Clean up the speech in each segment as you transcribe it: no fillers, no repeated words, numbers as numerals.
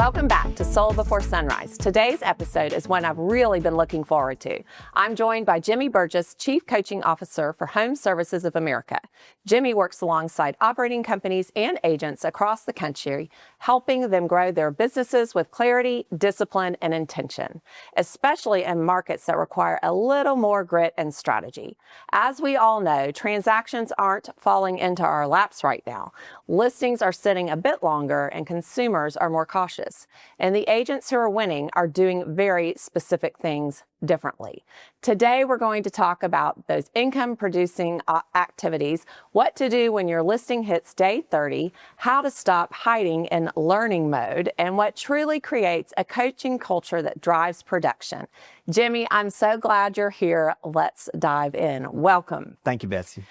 Welcome back to Soul Before Sunrise. Today's episode is one I've really been looking forward to. I'm joined by Jimmy Burgess, Chief Coaching Officer for HomeServices of America. Jimmy works alongside operating companies and agents across the country, helping them grow their businesses with clarity, discipline, and intention, especially in markets that require a little more grit and strategy. As we all know, transactions aren't falling into our laps right now. Listings are sitting a bit longer and consumers are more cautious. And the agents who are winning are doing very specific things differently. Today, we're going to talk about those income-producing activities, what to do when your listing hits day 30, how to stop hiding in learning mode, and what truly creates a coaching culture that drives production. Jimmy, I'm so glad you're here. Let's dive in. Welcome. Thank you, Betsy.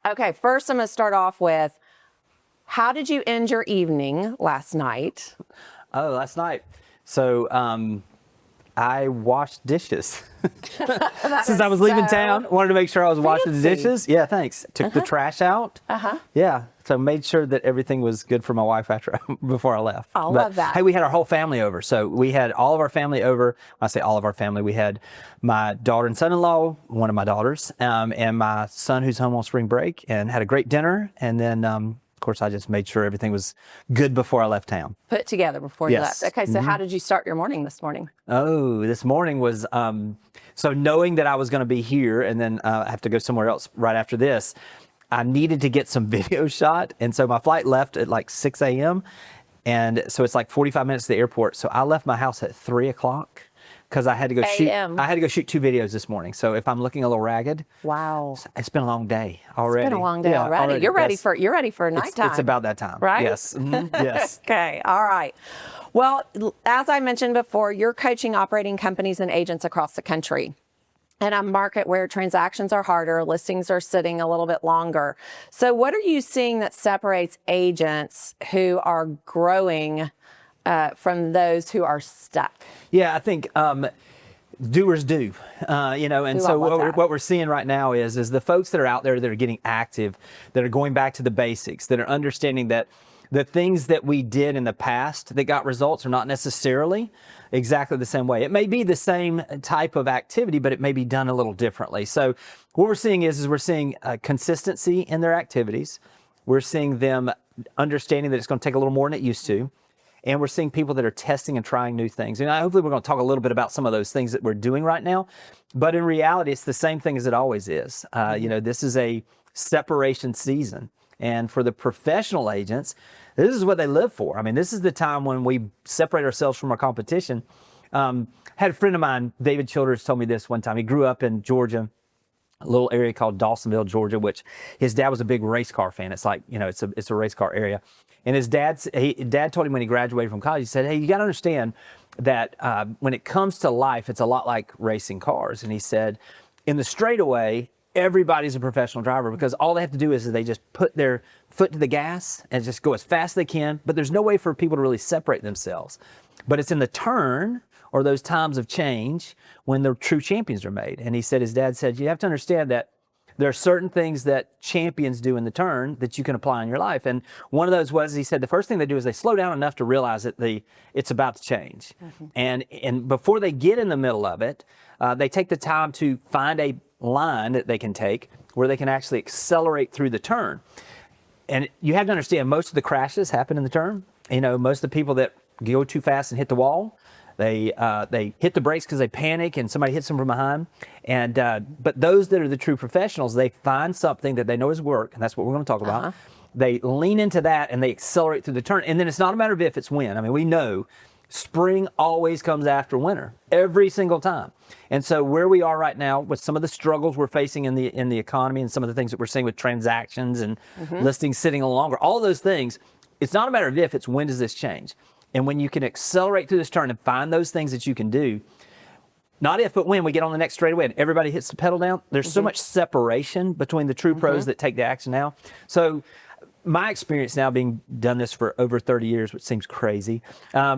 Okay, first I'm going to start off with, how did you end your evening last night? Oh, last night. So I washed dishes. Since I was leaving town, wanted to make sure I was washing the dishes. Yeah, thanks. Took the trash out. Yeah, so made sure that everything was good for my wife before I left. I love that. Hey, we had our whole family over. So we had all of our family over. When I say all of our family, we had my daughter and son-in-law, one of my daughters, and my son who's home on spring break, and had a great dinner. And then of course, I just made sure everything was good before I left town. Put together before you left. Okay, so how did you start your morning this morning? Oh, this morning was, so knowing that I was going to be here and then I have to go somewhere else right after this, I needed to get some video shot. And so my flight left at like 6 a.m. And so it's like 45 minutes to the airport. So I left my house at 3 o'clock. Because I had to go shoot. I had to go shoot 2 videos this morning. So if I'm looking a little ragged, wow, it's been a long day already. It's been a long day already. You're ready for nighttime. It's about that time, right? Yes. Yes. Okay. All right. Well, as I mentioned before, you're coaching operating companies and agents across the country in a market where transactions are harder, listings are sitting a little bit longer. So, what are you seeing that separates agents who are growing from those who are stuck? Yeah, I think doers do, and so what we're seeing right now is the folks that are out there that are getting active, that are going back to the basics, that are understanding that the things that we did in the past that got results are not necessarily exactly the same way. It may be the same type of activity, but it may be done a little differently. So what we're seeing is we're seeing consistency in their activities. We're seeing them understanding that it's going to take a little more than it used to. And we're seeing people that are testing and trying new things. And hopefully we're going to talk a little bit about some of those things that we're doing right now. But in reality, it's the same thing as it always is. This is a separation season. And for the professional agents, this is what they live for. I mean, this is the time when we separate ourselves from our competition. Had a friend of mine, David Childers, told me this one time. He grew up in Georgia, a little area called Dawsonville, Georgia, which his dad was a big race car fan. It's like, it's a race car area. And his dad told him when he graduated from college, he said, hey, you got to understand that when it comes to life, it's a lot like racing cars. And he said, in the straightaway, everybody's a professional driver because all they have to do is they just put their foot to the gas and just go as fast as they can. But there's no way for people to really separate themselves. But it's in the turn or those times of change when the true champions are made. And he said, his dad said, you have to understand that there are certain things that champions do in the turn that you can apply in your life. And one of those was, he said, the first thing they do is they slow down enough to realize that it's about to change. And before they get in the middle of it, they take the time to find a line that they can take where they can actually accelerate through the turn. And you have to understand, most of the crashes happen in the turn. Most of the people that go too fast and hit the wall, they hit the brakes because they panic and somebody hits them from behind. But those that are the true professionals, they find something that they know is work, and that's what we're going to talk about. They lean into that and they accelerate through the turn. And then it's not a matter of if, it's when. I mean, we know spring always comes after winter, every single time. And so where we are right now with some of the struggles we're facing in the economy and some of the things that we're seeing with transactions and listings sitting a little longer, all those things, it's not a matter of if, it's when does this change. And when you can accelerate through this turn and find those things that you can do, not if, but when we get on the next straightaway and everybody hits the pedal down, there's so much separation between the true pros that take the action now. So my experience now, being done this for over 30 years, which seems crazy,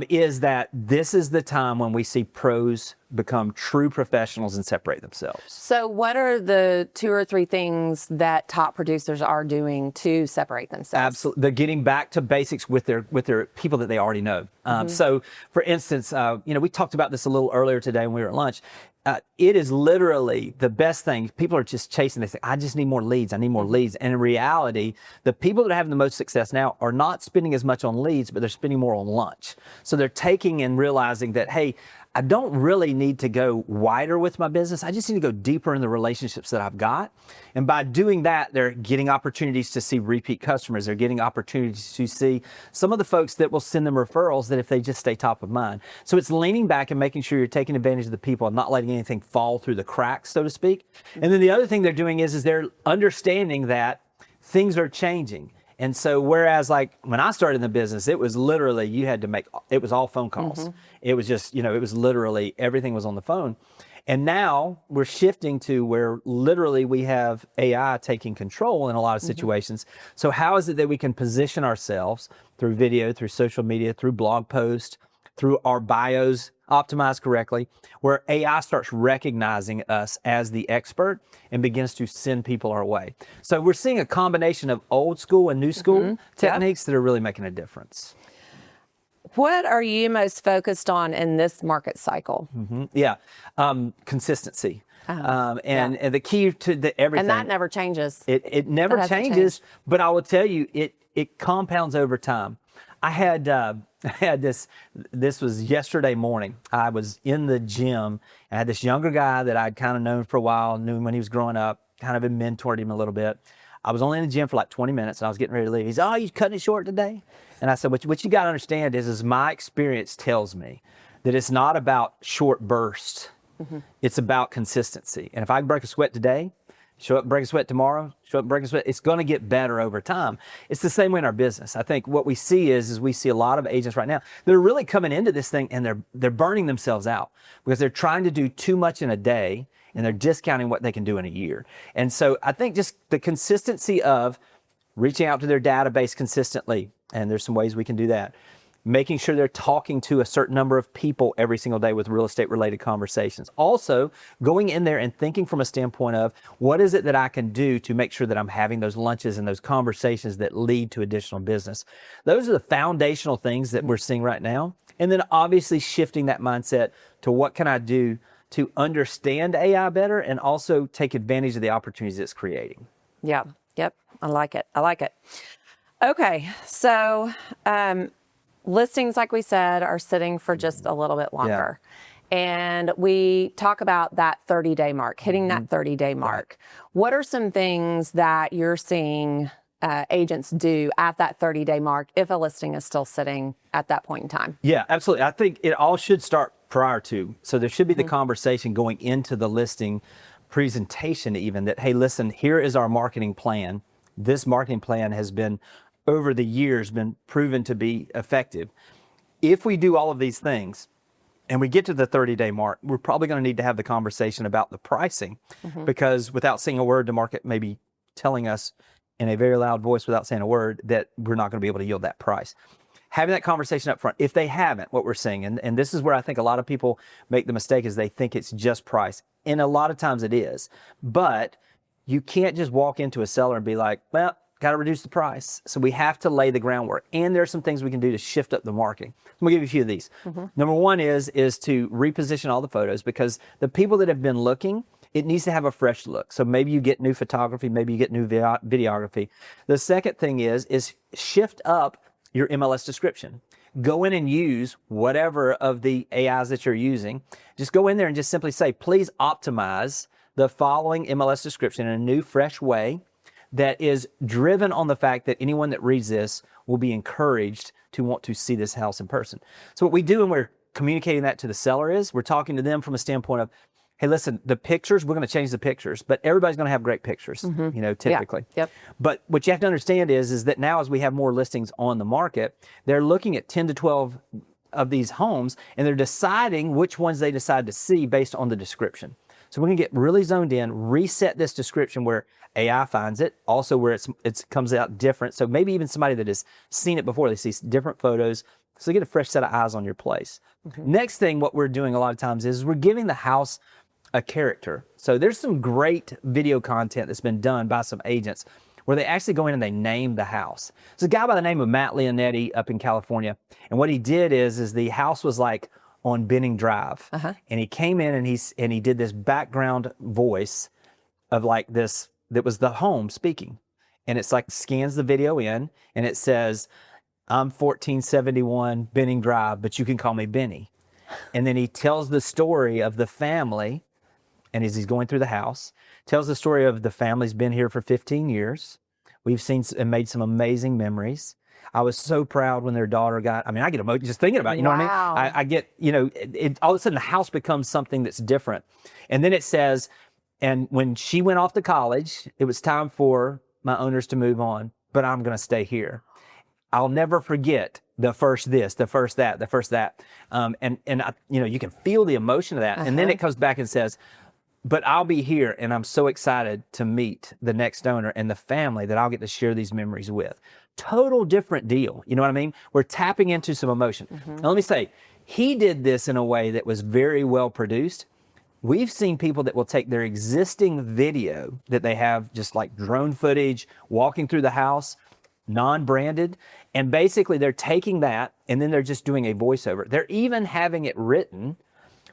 is that this is the time when we see pros become true professionals and separate themselves. So what are the 2 or 3 things that top producers are doing to separate themselves? Absolutely. They're getting back to basics with their people that they already know. So for instance, we talked about this a little earlier today when we were at lunch. It is literally the best thing. People are just chasing. They say, I just need more leads. I need more leads. And in reality, the people that are having the most success now are not spending as much on leads, but they're spending more on lunch. So they're taking and realizing that, hey, I don't really need to go wider with my business. I just need to go deeper in the relationships that I've got. And by doing that, they're getting opportunities to see repeat customers. They're getting opportunities to see some of the folks that will send them referrals that if they just stay top of mind. So it's leaning back and making sure you're taking advantage of the people and not letting anything fall through the cracks, so to speak. And then the other thing they're doing is they're understanding that things are changing. And so whereas like when I started in the business, it was literally, it was all phone calls. It was just, it was literally everything was on the phone. And now we're shifting to where literally we have AI taking control in a lot of situations. So how is it that we can position ourselves through video, through social media, through blog posts, through our bios optimized correctly, where AI starts recognizing us as the expert and begins to send people our way. So we're seeing a combination of old school and new school techniques that are really making a difference. What are you most focused on in this market cycle? Consistency. And the key to everything. And that never changes. It never changes, but I will tell you, it compounds over time. I had this was yesterday morning. I was in the gym. I had this younger guy that I'd kind of known for a while, knew him when he was growing up, kind of been mentored him a little bit. I was only in the gym for like 20 minutes and I was getting ready to leave. He's, oh, you cutting it short today? And I said, what you got to understand is my experience tells me that it's not about short bursts. It's about consistency. And if I break a sweat today, show up, break a sweat tomorrow, show up, break a sweat, it's going to get better over time. It's the same way in our business. I think what we see is we see a lot of agents right now, they're really coming into this thing and they're burning themselves out because they're trying to do too much in a day and they're discounting what they can do in a year. And so I think just the consistency of reaching out to their database consistently, and there's some ways we can do that. Making sure they're talking to a certain number of people every single day with real estate related conversations. Also, going in there and thinking from a standpoint of what is it that I can do to make sure that I'm having those lunches and those conversations that lead to additional business. Those are the foundational things that we're seeing right now. And then obviously shifting that mindset to what can I do to understand AI better and also take advantage of the opportunities it's creating. Yeah. Yep. I like it. Okay. So, listings, like we said, are sitting for just a little bit longer. And we talk about that 30-day mark, hitting that 30-day mark. What are some things that you're seeing agents do at that 30-day mark if a listing is still sitting at that point in time? Yeah, absolutely. I think it all should start prior to. So there should be the conversation going into the listing presentation even that, hey, listen, here is our marketing plan. This marketing plan has been over the years been proven to be effective. If we do all of these things and we get to the 30-day mark, we're probably going to need to have the conversation about the pricing because without saying a word, the market may be telling us in a very loud voice without saying a word that we're not going to be able to yield that price. Having that conversation up front, if they haven't, what we're seeing, and this is where I think a lot of people make the mistake is they think it's just price. And a lot of times it is, but you can't just walk into a seller and be like, well, got to reduce the price. So we have to lay the groundwork. And there are some things we can do to shift up the marketing. I'm going to give you a few of these. Number one is to reposition all the photos because the people that have been looking, it needs to have a fresh look. So maybe you get new photography, maybe you get new videography. The second thing is shift up your MLS description. Go in and use whatever of the AIs that you're using. Just go in there and just simply say, please optimize the following MLS description in a new, fresh way that is driven on the fact that anyone that reads this will be encouraged to want to see this house in person. So what we do when we're communicating that to the seller is we're talking to them from a standpoint of, hey, listen, the pictures, we're going to change the pictures, but everybody's going to have great pictures, typically. But what you have to understand is that now as we have more listings on the market, they're looking at 10 to 12 of these homes and they're deciding which ones they decide to see based on the description. So So we're gonna get really zoned in, reset this description where AI finds it, also where it comes out different. So maybe even somebody that has seen it before, they see different photos, so they get a fresh set of eyes on your place. Next thing, what we're doing a lot of times is we're giving the house a character. So there's some great video content that's been done by some agents where they actually go in and they name the house. There's a guy by the name of Matt Leonetti up in California. And what he did is the house was like on Benning Drive. And he came in and he did this background voice of like this, that was the home speaking. And it's like scans the video in and it says, I'm 1471 Benning Drive, but you can call me Benny. And then he tells the story of the family. And as he's going through the house, tells the story of the family's been here for 15 years. We've seen and made some amazing memories. I was so proud when their daughter I get emotional just thinking about it, you know what I mean? I get, all of a sudden the house becomes something that's different. And then it says, and when she went off to college, it was time for my owners to move on, but I'm going to stay here. I'll never forget the first this, the first that, the first that. You can feel the emotion of that. And then it comes back and says, but I'll be here and I'm so excited to meet the next owner and the family that I'll get to share these memories with. Total different deal. You know what I mean? We're tapping into some emotion. Now let me say, he did this in a way that was very well produced. We've seen people that will take their existing video that they have, just like drone footage, walking through the house, non-branded, and basically they're taking that and then they're just doing a voiceover. They're even having it written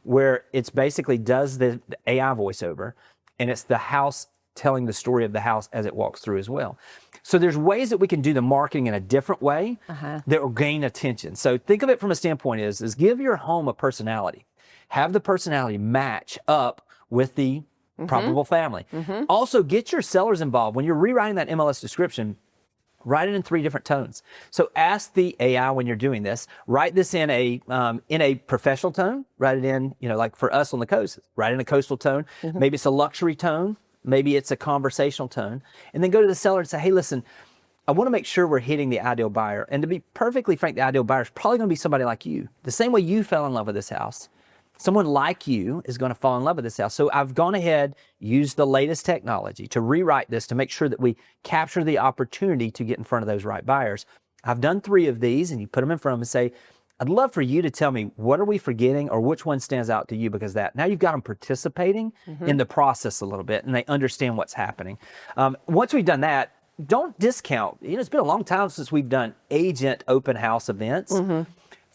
where it's basically does the AI voiceover, and it's the house telling the story of the house as it walks through as well. So there's ways that we can do the marketing in a different way that will gain attention. So think of it from a standpoint is give your home a personality. Have the personality match up with the probable family. Also, get your sellers involved. When you're rewriting that MLS description, write it in 3 different tones. So ask the AI when you're doing this, write this in a professional tone, write it in, like for us on the coast, write in a coastal tone. Maybe it's a luxury tone. Maybe it's a conversational tone. And then go to the seller and say, hey, listen, I want to make sure we're hitting the ideal buyer. And to be perfectly frank, the ideal buyer is probably going to be somebody like you. The same way you fell in love with this house, someone like you is going to fall in love with this house. So I've gone ahead, used the latest technology to rewrite this to make sure that we capture the opportunity to get in front of those right buyers. I've done 3 of these, and you put them in front of them and say, I'd love for you to tell me, what are we forgetting or which one stands out to you because of that. Now you've got them participating in the process a little bit and they understand what's happening. Once we've done that, don't discount. It's been a long time since we've done agent open house events.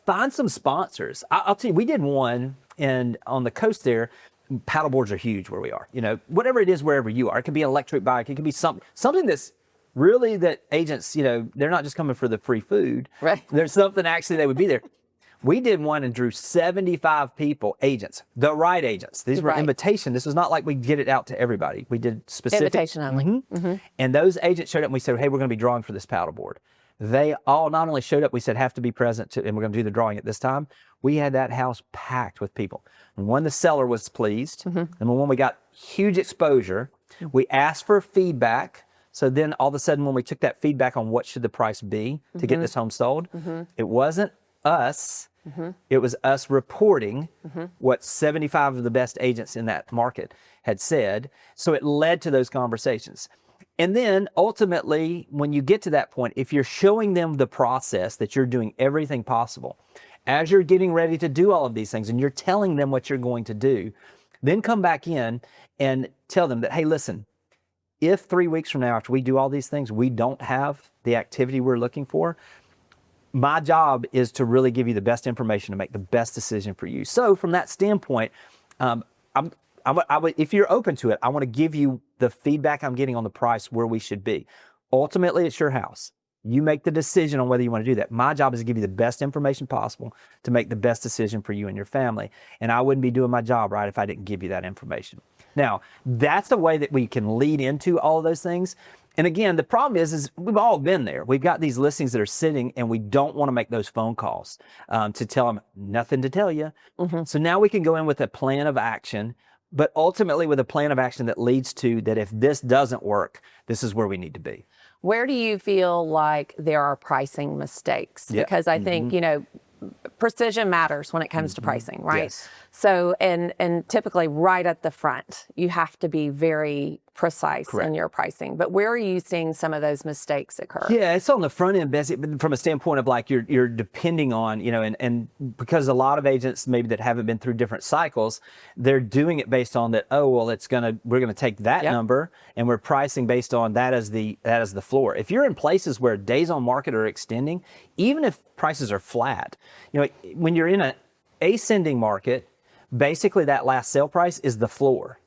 Find some sponsors. I'll tell you, we did one on the coast there. Paddleboards are huge where we are. Whatever it is, wherever you are, it can be an electric bike. It can be something that's really that agents, they're not just coming for the free food. Right. There's something actually they would be there. We did one and drew 75 people, agents, the right agents. These were invitation. This was not like we get it out to everybody. We did specific. Invitation only. And those agents showed up and we said, hey, we're going to be drawing for this paddleboard. They all not only showed up, we said have to be present and we're going to do the drawing at this time. We had that house packed with people. And when the seller was pleased, and when we got huge exposure, we asked for feedback. So then all of a sudden when we took that feedback on what should the price be to get this home sold, it wasn't us. It was us reporting what 75 of the best agents in that market had said. So it led to those conversations. And then ultimately, when you get to that point, if you're showing them the process that you're doing everything possible, as you're getting ready to do all of these things and you're telling them what you're going to do, then come back in and tell them that, hey, listen, if 3 weeks from now, after we do all these things, we don't have the activity we're looking for, my job is to really give you the best information to make the best decision for you. So from that standpoint, if you're open to it, I want to give you the feedback I'm getting on the price where we should be. Ultimately, it's your house. You make the decision on whether you want to do that. My job is to give you the best information possible to make the best decision for you and your family. And I wouldn't be doing my job right if I didn't give you that information. Now, that's the way that we can lead into all of those things. And again, the problem is we've all been there. We've got these listings that are sitting and we don't want to make those phone calls to tell them nothing to tell you. So now we can go in with a plan of action, but ultimately with a plan of action that leads to that if this doesn't work, this is where we need to be. Where do you feel like there are pricing mistakes? Because I think, precision matters when it comes to pricing, right? Yes. So, and typically right at the front, you have to be very precise Correct. in your pricing. But where are you seeing some of those mistakes occur? Yeah, it's on the front end, Bessie, but from a standpoint of like you're depending on, and because a lot of agents maybe that haven't been through different cycles, they're doing it based on that, oh, well, we're gonna take that number and we're pricing based on that as the floor. If you're in places where days on market are extending, even if prices are flat, when you're in an ascending market, basically that last sale price is the floor.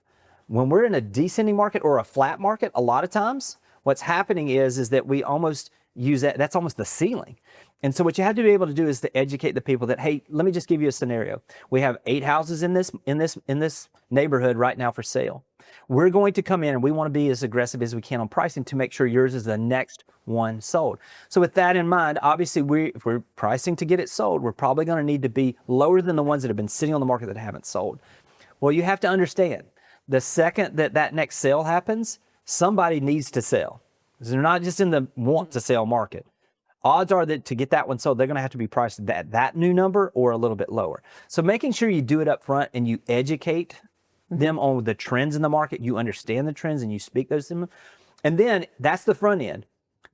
When we're in a descending market or a flat market, a lot of times what's happening is that we almost use that's almost the ceiling. And so what you have to be able to do is to educate the people that, hey, let me just give you a scenario. We have 8 houses in this neighborhood right now for sale. We're going to come in and we want to be as aggressive as we can on pricing to make sure yours is the next one sold. So with that in mind, obviously if we're pricing to get it sold, we're probably going to need to be lower than the ones that have been sitting on the market that haven't sold. Well, you have to understand, the second that next sale happens, somebody needs to sell. They're not just in the want to sell market. Odds are that to get that one sold, they're going to have to be priced at that new number or a little bit lower. So making sure you do it up front and you educate them on the trends in the market, you understand the trends and you speak those to them. And then that's the front end.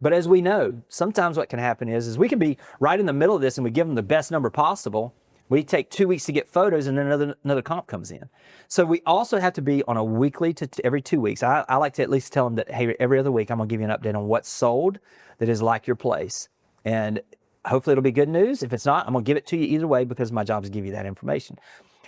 But as we know, sometimes what can happen is we can be right in the middle of this and we give them the best number possible. We take 2 weeks to get photos and then another comp comes in. So we also have to be on a weekly to every 2 weeks. I like to at least tell them that, hey, every other week I'm gonna give you an update on what's sold that is like your place. And hopefully it'll be good news. If it's not, I'm gonna give it to you either way because my job is to give you that information.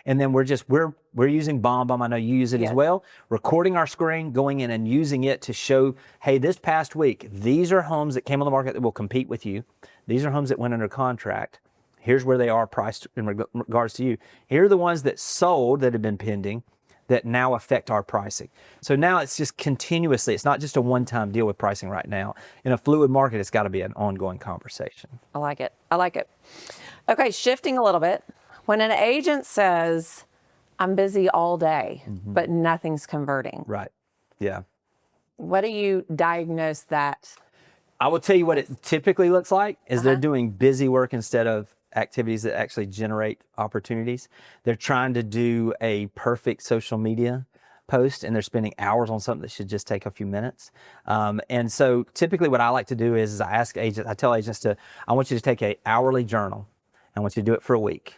And then we're using BombBomb. I know you use it as well. Recording our screen, going in and using it to show, hey, this past week, these are homes that came on the market that will compete with you. These are homes that went under contract. Here's where they are priced in regards to you. Here are the ones that sold that have been pending that now affect our pricing. So now it's just continuously, it's not just a one-time deal with pricing right now. In a fluid market, it's got to be an ongoing conversation. I like it. Okay, shifting a little bit. When an agent says, I'm busy all day, but nothing's converting. Right, yeah. What do you diagnose that? I will tell you what it typically looks like is they're doing busy work instead of activities that actually generate opportunities. They're trying to do a perfect social media post and they're spending hours on something that should just take a few minutes. And so typically what I like to do is I tell agents I want you to take an hourly journal. I want you to do it for a week.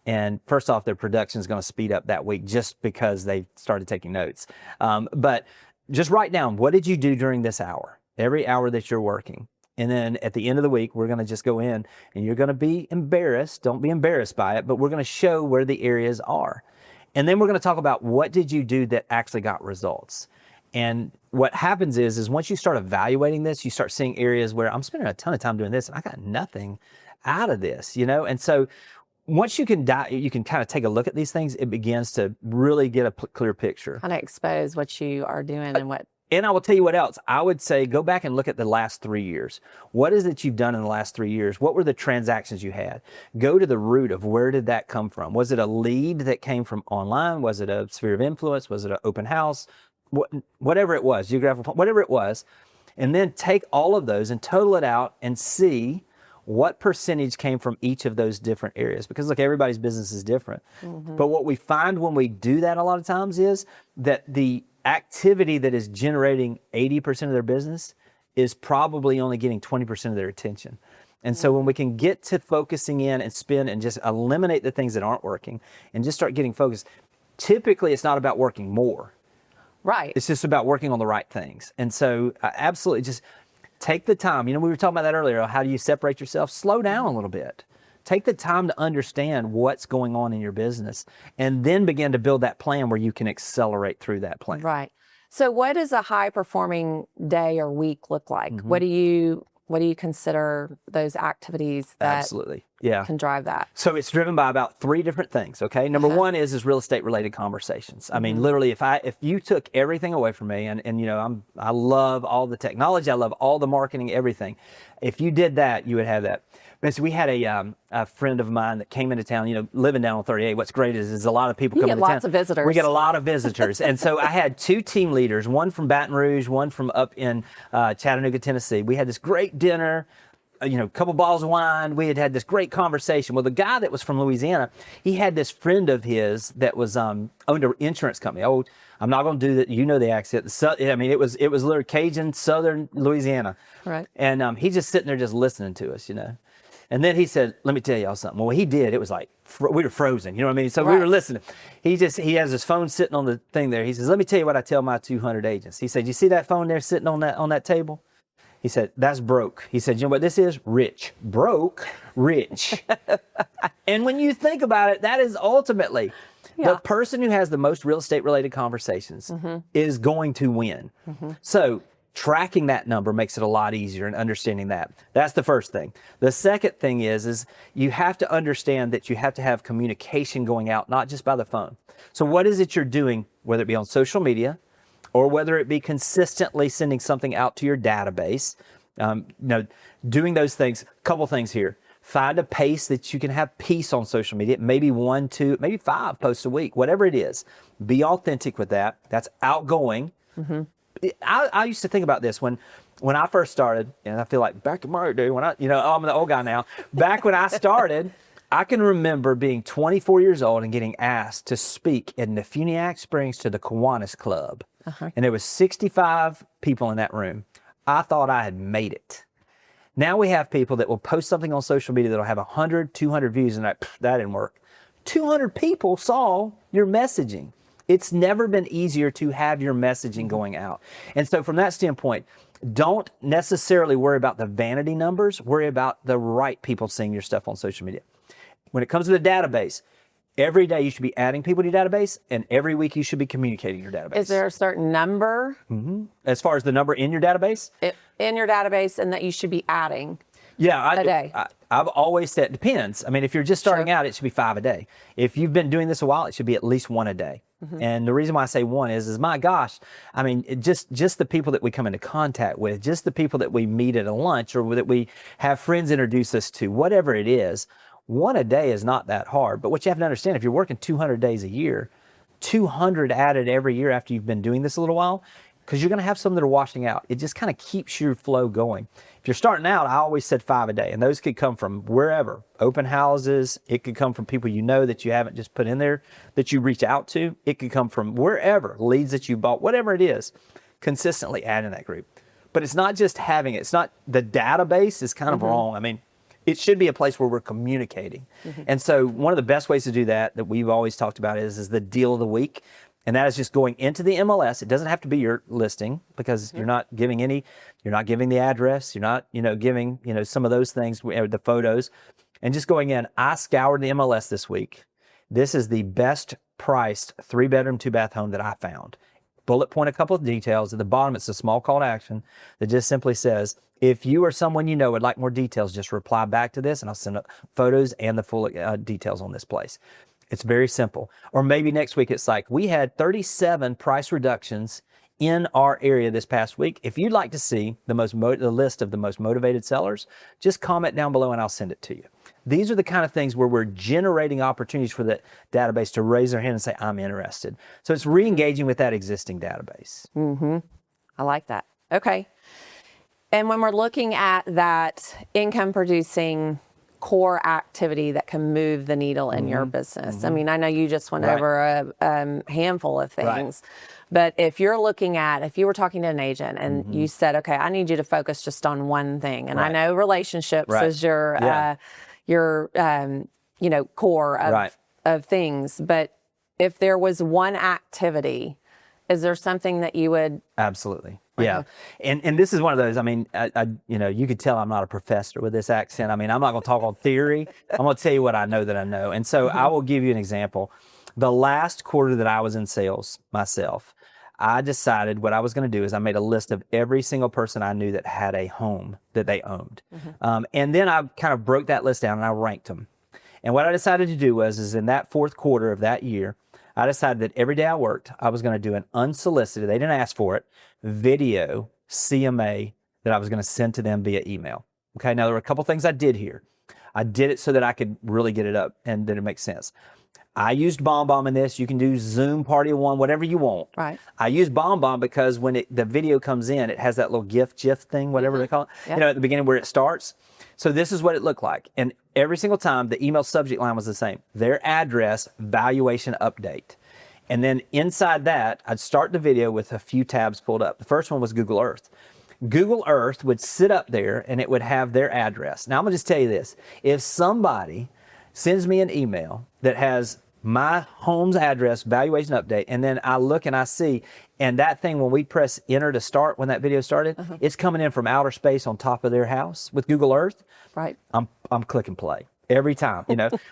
And first off, their production is going to speed up that week just because they started taking notes. But just write down, what did you do during this hour? Every hour that you're working. And then at the end of the week, we're going to just go in and you're going to be embarrassed. Don't be embarrassed by it, but we're going to show where the areas are. And then we're going to talk about what did you do that actually got results. And what happens is once you start evaluating this, you start seeing areas where I'm spending a ton of time doing this and I got nothing out of this, And so once you can kind of take a look at these things, it begins to really get a clear picture. Kind of expose what you are doing and what. And I will tell you what else. I would say go back and look at the last 3 years. What is it you've done in the last 3 years? What were the transactions you had? Go to the root of where did that come from? Was it a lead that came from online? Was it a sphere of influence? Was it an open house? Whatever it was, geographical, whatever it was. And then take all of those and total it out and see what percentage came from each of those different areas. Because look, everybody's business is different. But what we find when we do that a lot of times is that the activity that is generating 80% of their business is probably only getting 20% of their attention. And so when we can get to focusing in and spin and just eliminate the things that aren't working and just start getting focused, typically it's not about working more. Right. It's just about working on the right things. And so absolutely just take the time. We were talking about that earlier. How do you separate yourself? Slow down a little bit. Take the time to understand what's going on in your business and then begin to build that plan where you can accelerate through that plan. Right. So what does a high performing day or week look like? What do you consider those activities that Absolutely. Yeah. can drive that? So it's driven by about 3 different things. Okay. Number one is real estate related conversations. I mean, literally if you took everything away from me and I love all the technology, I love all the marketing, everything. If you did that, you would have that. But we had a friend of mine that came into town, living down on 38. What's great is a lot of people come into town. You get lots of visitors. We get a lot of visitors. And so I had 2 team leaders, one from Baton Rouge, one from up in Chattanooga, Tennessee. We had this great dinner. a couple bottles of wine. We had this great conversation. Well, the guy that was from Louisiana, he had this friend of his that was owned an insurance company. Oh, I'm not going to do that. You know the accent. It was literally Cajun, Southern Louisiana. Right. And he's just sitting there just listening to us, And then he said, let me tell y'all something. Well, he did. It was like, we were frozen. You know what I mean? So we were listening. He has his phone sitting on the thing there. He says, let me tell you what I tell my 200 agents. He said, you see that phone there sitting on that table? He said, that's broke. He said, you know what this is? Rich. Broke, rich. And when you think about it, that is ultimately the person who has the most real estate related conversations is going to win. So tracking that number makes it a lot easier and understanding that. That's the first thing. The second thing is you have to understand that you have to have communication going out, not just by the phone. So what is it you're doing, whether it be on social media, or whether it be consistently sending something out to your database, doing those things. Couple things here. Find a pace that you can have peace on social media. Maybe 1, 2, maybe 5 posts a week, whatever it is. Be authentic with that. That's outgoing. I used to think about this when I first started, and I feel like back in my day when I'm the old guy now. Back when I started, I can remember being 24 years old and getting asked to speak in the Funiac Springs to the Kiwanis Club. And there was 65 people in that room. I thought I had made it. Now we have people that will post something on social media that'll have 100, 200 views, and that didn't work. 200 people saw your messaging. It's never been easier to have your messaging going out. And so from that standpoint, don't necessarily worry about the vanity numbers. Worry about the right people seeing your stuff on social media. When it comes to the database, every day you should be adding people to your database, and every week you should be communicating your database. Is there a certain number? As far as the number in your database? In your database, and that you should be adding a day? I've always said, it depends. I mean, if you're just starting out, it should be 5 a day. If you've been doing this a while, it should be at least 1 a day. And the reason why I say 1 is my gosh, I mean, just the people that we come into contact with, just the people that we meet at a lunch or that we have friends introduce us to, whatever it is, 1 a day is not that hard. But what you have to understand, if you're working 200 days a year, 200 added every year after you've been doing this a little while, because you're going to have some that are washing out. It just kind of keeps your flow going. If you're starting out, I always said 5 a day, and those could come from wherever. Open houses. It could come from people that you haven't just put in there that you reach out to. It could come from wherever, leads that you bought, whatever it is, consistently add in that group. But it's not just having it. It's not, the database is kind of wrong. I mean, it should be a place where we're communicating. And so one of the best ways to do that we've always talked about is the deal of the week. And that is just going into the MLS. It doesn't have to be your listing because you're not giving the address. You're not, giving, some of those things, the photos, and just going in. I scoured the MLS this week. This is the best priced 3-bedroom, 2-bath home that I found. Bullet point a couple of details. At the bottom, it's a small call to action that just simply says, if you or someone would like more details, just reply back to this and I'll send up photos and the full details on this place. It's very simple. Or maybe next week it's like, we had 37 price reductions in our area this past week. If you'd like to see the list of the most motivated sellers, just comment down below and I'll send it to you. These are the kind of things where we're generating opportunities for the database to raise their hand and say, I'm interested. So it's re-engaging with that existing database. I like that. Okay. And when we're looking at that income producing core activity that can move the needle in your business. I mean, I know you just went over a handful of things, but if you were talking to an agent and you said, okay, I need you to focus just on one thing. And I know relationships is your core of things, but if there was one activity, is there something that you would? Absolutely. Yeah. And this is one of those, I mean, you could tell I'm not a professor with this accent. I mean, I'm not going to talk on theory. I'm going to tell you what I know that I know. And so I will give you an example. The last quarter that I was in sales myself, I decided what I was going to do is I made a list of every single person I knew that had a home that they owned. And then I kind of broke that list down and I ranked them. And what I decided to do is in that fourth quarter of that year, I decided that every day I worked, I was going to do an unsolicited, they didn't ask for it, video CMA that I was going to send to them via email. Okay, now there were a couple things I did here. I did it so that I could really get it up and that it makes sense. I used BombBomb in this. You can do Zoom Party of One, whatever you want. Right. I use BombBomb because when the video comes in, it has that little GIF thing, whatever they call it, Yep. at the beginning where it starts. So this is what it looked like. And every single time, the email subject line was the same. Their address, valuation update. And then inside that, I'd start the video with a few tabs pulled up. The first one was Google Earth. Google Earth would sit up there and it would have their address. Now, I'm going to just tell you this. If somebody sends me an email that has my home's address, valuation update, and then I look and I see, and that thing, when we press enter to start, when that video started, it's coming in from outer space on top of their house with Google Earth. Right. I'm clicking play every time.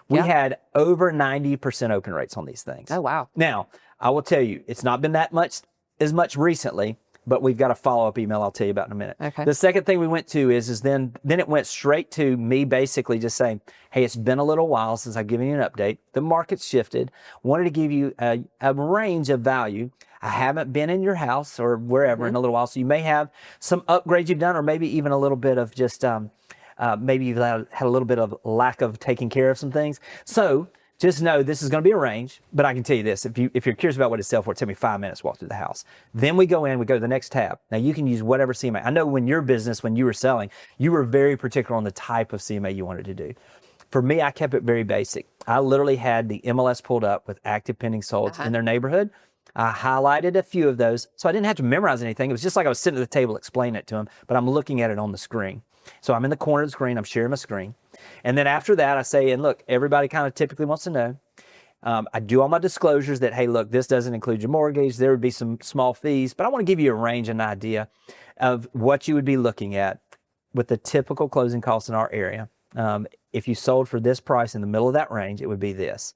We had over 90% open rates on these things. Oh, wow. Now, I will tell you, it's not been that much as much recently, but we've got a follow-up email I'll tell you about in a minute. Okay. The second thing we went to is then it went straight to me basically just saying, hey, it's been a little while since I've given you an update. The market's shifted. Wanted to give you a range of value. I haven't been in your house or wherever in a little while, so you may have some upgrades you've done, or maybe even a little bit of just maybe you've had a little bit of lack of taking care of some things. So just know this is going to be a range, but I can tell you this. If you're curious about what it's sell for, it took me 5 minutes to walk through the house. Then we go to the next tab. Now you can use whatever CMA. I know when your business, when you were selling, you were very particular on the type of CMA you wanted to do. For me, I kept it very basic. I literally had the MLS pulled up with active pending solds in their neighborhood. I highlighted a few of those, so I didn't have to memorize anything. It was just like I was sitting at the table explaining it to them, but I'm looking at it on the screen. So I'm in the corner of the screen, I'm sharing my screen. And then after that, I say, and look, everybody kind of typically wants to know. I do all my disclosures that, hey, look, this doesn't include your mortgage. There would be some small fees, but I want to give you a range and idea of what you would be looking at with the typical closing costs in our area. If you sold for this price in the middle of that range, it would be this.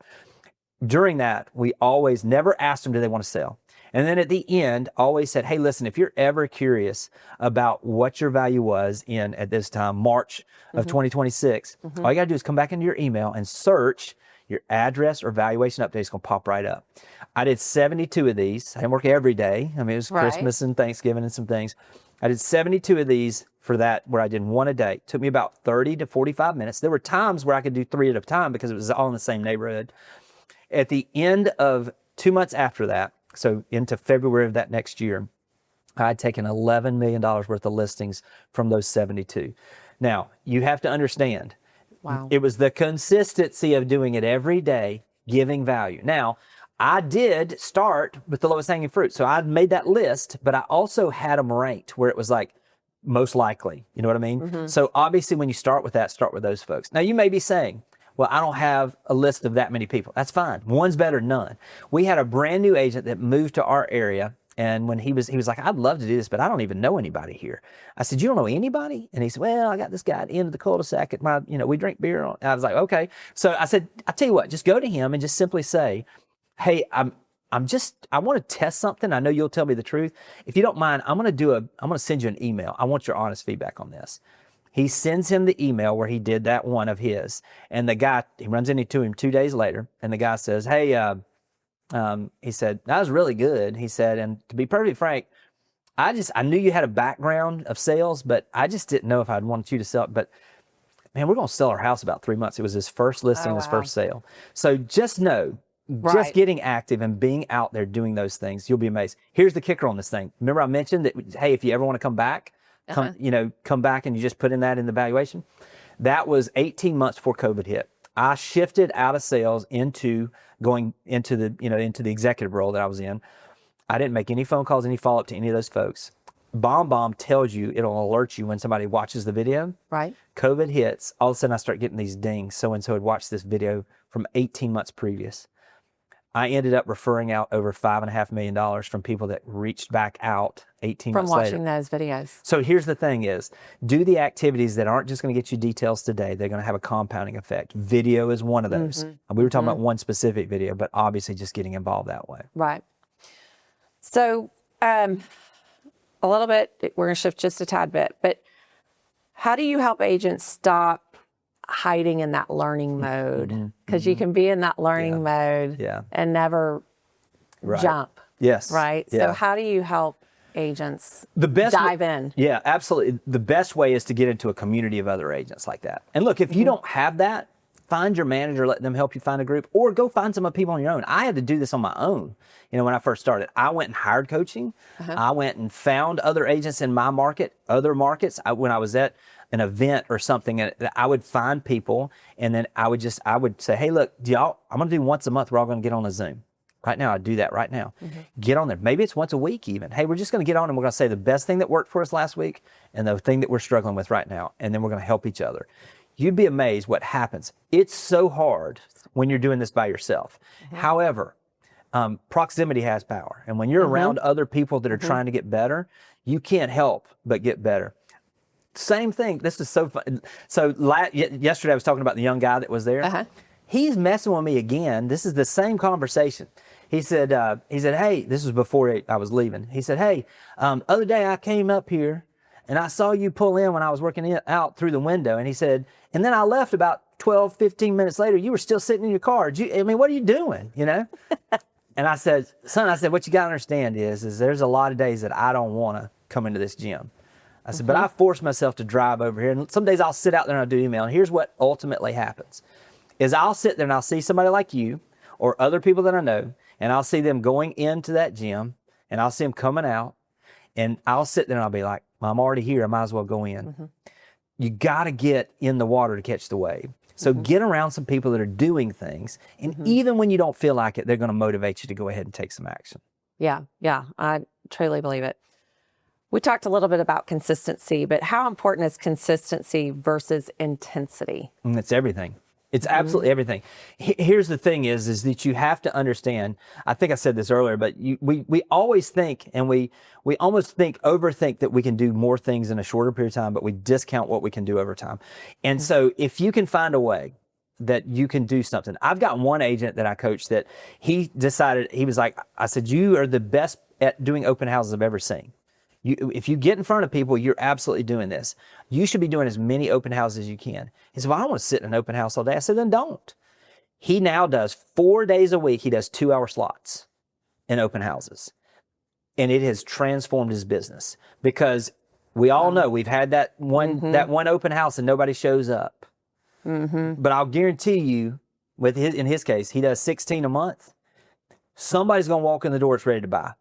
During that, we always never asked them, do they want to sell? And then at the end, always said, hey, listen, if you're ever curious about what your value was at this time, March of 2026, all you got to do is come back into your email and search your address or valuation update. It's going to pop right up. I did 72 of these. I didn't work every day. I mean, it was Christmas and Thanksgiving and some things. I did 72 of these for that, where I did one a day. It took me about 30 to 45 minutes. There were times where I could do 3 at a time because it was all in the same neighborhood. At the end of 2 months after that, so into February of that next year, I had taken $11 million worth of listings from those 72. Now, you have to understand, it was the consistency of doing it every day, giving value. Now, I did start with the lowest hanging fruit. So I made that list, but I also had them ranked where it was like most likely. You know what I mean? So obviously when you start with that, start with those folks. Now you may be saying, well, I don't have a list of that many people. That's fine. One's better than none. We had a brand new agent that moved to our area. And when he was like, I'd love to do this, but I don't even know anybody here. I said, you don't know anybody? And he said, well, I got this guy at the end of the cul-de-sac at my, we drink beer. I was like, okay. So I said, I tell you what, just go to him and just simply say, hey, I want to test something. I know you'll tell me the truth. If you don't mind, I'm going to send you an email. I want your honest feedback on this. He sends him the email where he did that one of his. And the guy, he runs into him 2 days later. And the guy says, hey, he said, that was really good. He said, and to be perfectly frank, I knew you had a background of sales, but I just didn't know if I'd wanted you to sell it. But man, we're going to sell our house about 3 months. It was his first listing, his first sale. So just know, just getting active and being out there doing those things, you'll be amazed. Here's the kicker on this thing. Remember I mentioned that, hey, if you ever want to come back, come back and you just put in that in the valuation. That was 18 months before COVID hit. I shifted out of sales into going into the, into the executive role that I was in. I didn't make any phone calls, any follow-up to any of those folks. BombBomb tells you, it'll alert you when somebody watches the video. Right. COVID hits, all of a sudden I start getting these dings. So-and-so had watched this video from 18 months previous. I ended up referring out over $5.5 million from people that reached back out 18 months later. From watching those videos. So here's the thing is, do the activities that aren't just going to get you details today. They're going to have a compounding effect. Video is one of those. We were talking about one specific video, but obviously just getting involved that way. Right. So a little bit, we're going to shift just a tad bit, but how do you help agents stop hiding in that learning mode? Because you can be in that learning mode and never jump. Yes. Right? Yeah. So how do you help agents dive in? Yeah, absolutely. The best way is to get into a community of other agents like that. And look, if you don't have that, find your manager, let them help you find a group, or go find some people on your own. I had to do this on my own. When I first started, I went and hired coaching. I went and found other agents in my market, other markets. When I was at an event or something, and I would find people, and then I would say, hey, look, I'm going to do once a month. We're all going to get on a Zoom. Right now, I do that right now. Get on there. Maybe it's once a week even. Hey, we're just going to get on and we're going to say the best thing that worked for us last week and the thing that we're struggling with right now. And then we're going to help each other. You'd be amazed what happens. It's so hard when you're doing this by yourself. However, proximity has power. And when you're around other people that are trying to get better, you can't help but get better. Same thing. This is so fun. So yesterday I was talking about the young guy that was there. He's messing with me again. This is the same conversation. He said, hey, this was before I was leaving. He said, hey, other day I came up here and I saw you pull in when I was working out through the window. And he said, and then I left about 12, 15 minutes later. You were still sitting in your car. What are you doing? And I said, son, what you got to understand is there's a lot of days that I don't want to come into this gym. I said, but I force myself to drive over here. And some days I'll sit out there and I'll do email. And here's what ultimately happens is I'll sit there and I'll see somebody like you or other people that I know, and I'll see them going into that gym and I'll see them coming out, and I'll sit there and I'll be like, well, I'm already here. I might as well go in. You got to get in the water to catch the wave. So get around some people that are doing things. And even when you don't feel like it, they're going to motivate you to go ahead and take some action. Yeah. I truly believe it. We talked a little bit about consistency, but how important is consistency versus intensity? It's everything. It's absolutely everything. Here's the thing is that you have to understand, I think I said this earlier, but we always think, and we almost overthink that we can do more things in a shorter period of time, but we discount what we can do over time. And so if you can find a way that you can do something. I've got one agent that I coach that he decided, he was like, I said, you are the best at doing open houses I've ever seen. If you get in front of people, you're absolutely doing this. You should be doing as many open houses as you can. He said, well, I don't want to sit in an open house all day. I said, then don't. He now does 4 days a week. He does 2-hour slots in open houses. And it has transformed his business because we all know we've had that one open house and nobody shows up. But I'll guarantee you, in his case, he does 16 a month. Somebody's going to walk in the door that's ready to buy.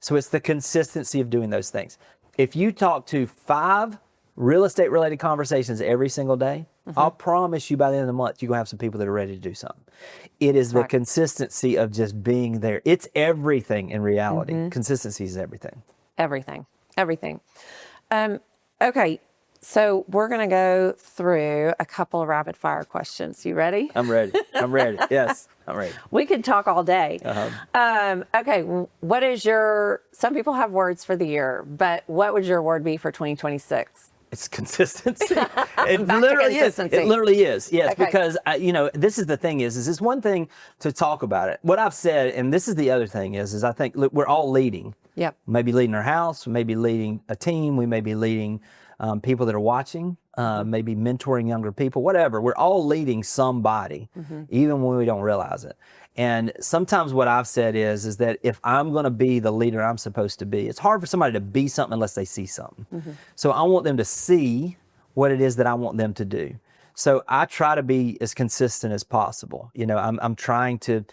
So it's the consistency of doing those things. If you talk to 5 real estate related conversations every single day, I'll promise you by the end of the month, you're going to have some people that are ready to do something. It is the consistency of just being there. It's everything in reality. Consistency is everything. Everything. Okay. So we're going to go through a couple of rapid fire questions. You ready? I'm ready. Yes, I'm ready. We could talk all day. Okay. What is some people have words for the year, but what would your word be for 2026? It's consistency. It literally is. It literally is. Yes, okay. Because this is the thing is it's one thing to talk about it. What I've said, and this is the other thing is I think we're all leading. Yep. Maybe leading our house, maybe leading a team, we may be leading people that are watching, maybe mentoring younger people, whatever. We're all leading somebody, even when we don't realize it. And sometimes what I've said is that if I'm going to be the leader I'm supposed to be, it's hard for somebody to be something unless they see something. So I want them to see what it is that I want them to do. So I try to be as consistent as possible. I'm trying to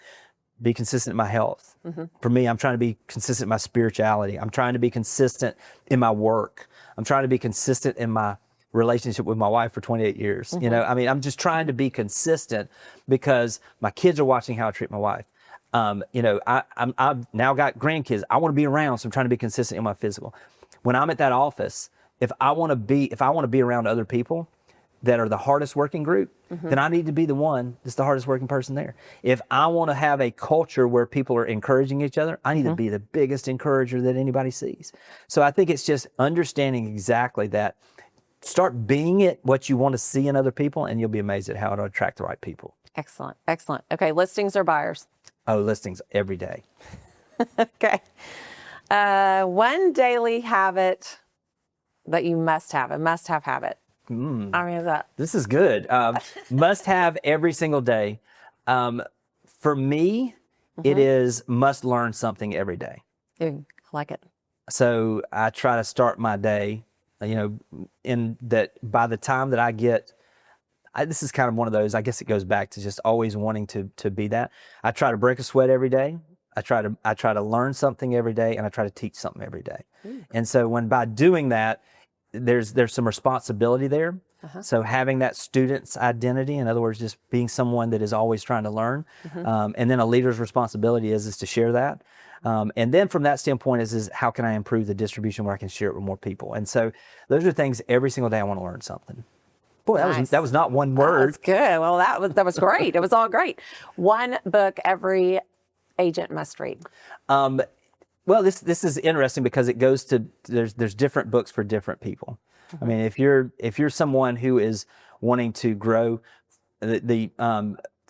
be consistent in my health. For me, I'm trying to be consistent in my spirituality. I'm trying to be consistent in my work. I'm trying to be consistent in my relationship with my wife for 28 years. I'm just trying to be consistent because my kids are watching how I treat my wife. I've now got grandkids. I want to be around, so I'm trying to be consistent in my physical. When I'm at that office, if I want to be around other people that are the hardest working group, then I need to be the one that's the hardest working person there. If I want to have a culture where people are encouraging each other, I need to be the biggest encourager that anybody sees. So I think it's just understanding exactly that. Start being it, what you want to see in other people, and you'll be amazed at how it'll attract the right people. Excellent. Okay, listings or buyers? Oh, listings every day. Okay. One daily habit that you must have, a must-have habit. This is good. Must have every single day. For me, it is must learn something every day. I like it. So I try to start my day, in that by the time that this is kind of one of those, I guess it goes back to just always wanting to be that. I try to break a sweat every day. I try to learn something every day, and I try to teach something every day. And so by doing that, there's some responsibility there. So having that student's identity, in other words, just being someone that is always trying to learn, and then a leader's responsibility is to share that. And then from that standpoint is how can I improve the distribution where I can share it with more people? And so those are things every single day I want to learn something. Boy, that was not one word. That's good. Well, that was great. It was all great. One book every agent must read. Well, this is interesting because it goes to there's different books for different people. I mean, if you're someone who is wanting to grow the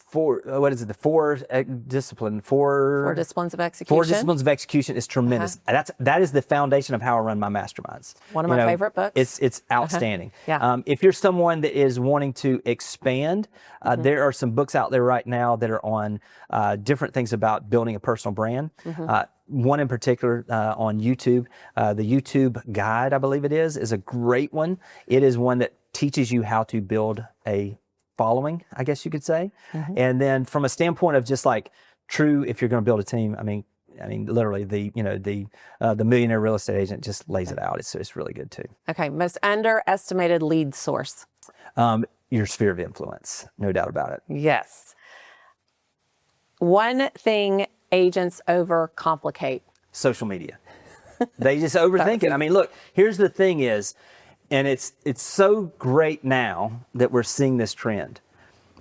four disciplines of execution. 4 disciplines of execution is tremendous. That is the foundation of how I run my masterminds. One of my favorite books. It's outstanding. Yeah. If you're someone that is wanting to expand, there are some books out there right now that are on different things about building a personal brand. One in particular on YouTube, the YouTube Guide, I believe it is a great one. It is one that teaches you how to build a following, I guess you could say. And then from a standpoint of just like true, if you're going to build a team, I mean, literally the Millionaire Real Estate Agent just lays it out. It's really good too. Okay. Most underestimated lead source. Your sphere of influence, no doubt about it. Yes. One thing agents overcomplicate. Social media. They just overthink it. I mean, look, here's the thing is, and it's so great now that we're seeing this trend.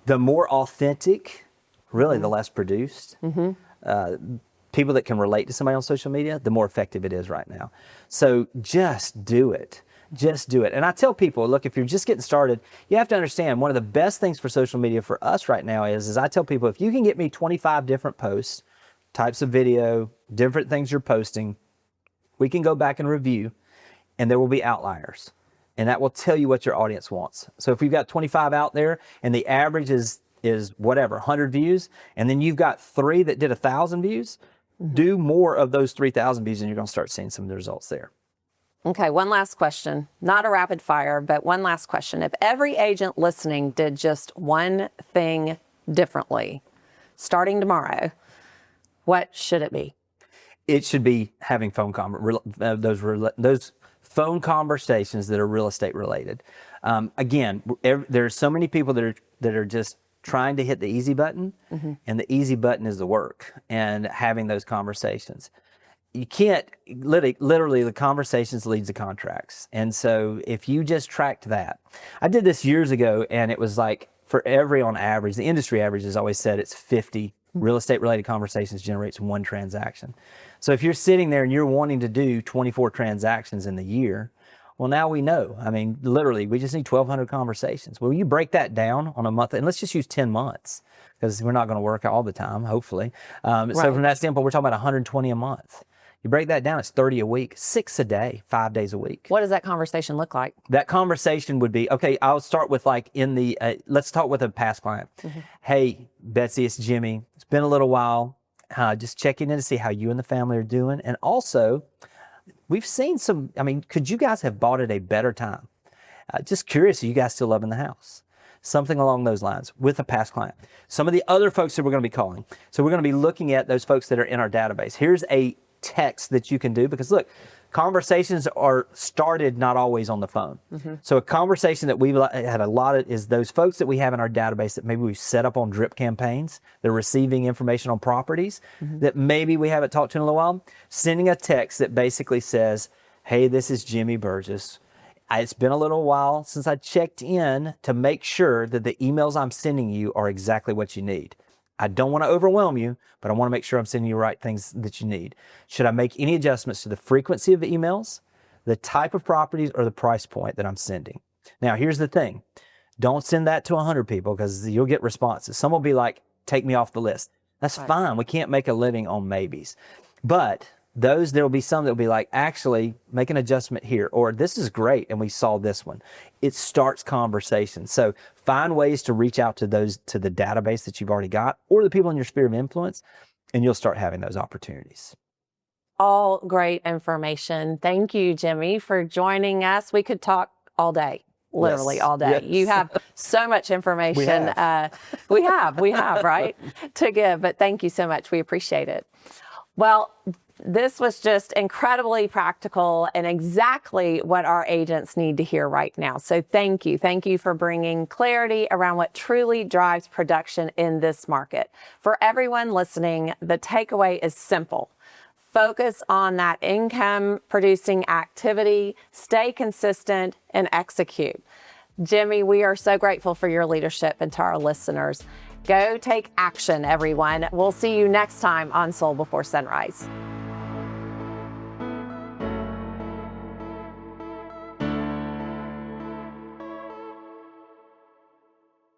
The more authentic, really the less produced, people that can relate to somebody on social media, the more effective it is right now. So just do it. Just do it. And I tell people, look, if you're just getting started, you have to understand one of the best things for social media for us right now is I tell people, if you can get me 25 different posts, types of video, different things you're posting, we can go back and review, and there will be outliers. And that will tell you what your audience wants. So if we've got 25 out there and the average is whatever, 100 views, and then you've got 3 that did 1,000 views, do more of those 3,000 views and you're going to start seeing some of the results there. Okay, one last question. Not a rapid fire, but one last question. If every agent listening did just one thing differently, starting tomorrow, what should it be? It should be having those phone conversations that are real estate related. Again, there's so many people that are just trying to hit the easy button, and the easy button is the work and having those conversations. You can't, literally the conversations leads to contracts. And so if you just tracked that, I did this years ago, and it was like for on average, the industry average has always said it's 50 real estate related conversations generates 1 transaction. So if you're sitting there and you're wanting to do 24 transactions in the year, well, now we know. I mean, literally, we just need 1,200 conversations. Well, you break that down on a month, and let's just use 10 months because we're not going to work all the time, hopefully. So from that standpoint, we're talking about 120 a month. You break that down, it's 30 a week, 6 a day, 5 days a week. What does that conversation look like? That conversation would be, okay, I'll start with like let's talk with a past client. Hey, Betsy, it's Jimmy. It's been a little while. Just checking in to see how you and the family are doing. And also, we've seen could you guys have bought at a better time? Just curious, are you guys still loving the house? Something along those lines with a past client. Some of the other folks that we're going to be calling. So we're going to be looking at those folks that are in our database. Here's a text that you can do because look, conversations are started not always on the phone. So a conversation that we've had a lot of is those folks that we have in our database that maybe we've set up on drip campaigns. They're receiving information on properties that maybe we haven't talked to in a little while. Sending a text that basically says, hey, this is Jimmy Burgess. It's been a little while since I checked in to make sure that the emails I'm sending you are exactly what you need. I don't want to overwhelm you, but I want to make sure I'm sending you the right things that you need. Should I make any adjustments to the frequency of the emails, the type of properties, or the price point that I'm sending? Now, here's the thing. Don't send that to 100 people because you'll get responses. Some will be like, take me off the list. That's fine. We can't make a living on maybes. But there will be some that will be like, actually, make an adjustment here, or this is great, and we saw this one. It starts conversations. So find ways to reach out to the database that you've already got, or the people in your sphere of influence, and you'll start having those opportunities. All great information. Thank you, Jimmy, for joining us. We could talk all day. literally Yes. all day. Yes. You have so much information. We We have, right, to give. But thank you so much. We appreciate it. Well, this was just incredibly practical and exactly what our agents need to hear right now. So thank you. Thank you for bringing clarity around what truly drives production in this market. For everyone listening, the takeaway is simple. Focus on that income producing activity, stay consistent, and execute. Jimmy, we are so grateful for your leadership, and to our listeners, go take action, everyone. We'll see you next time on Soul Before Sunrise.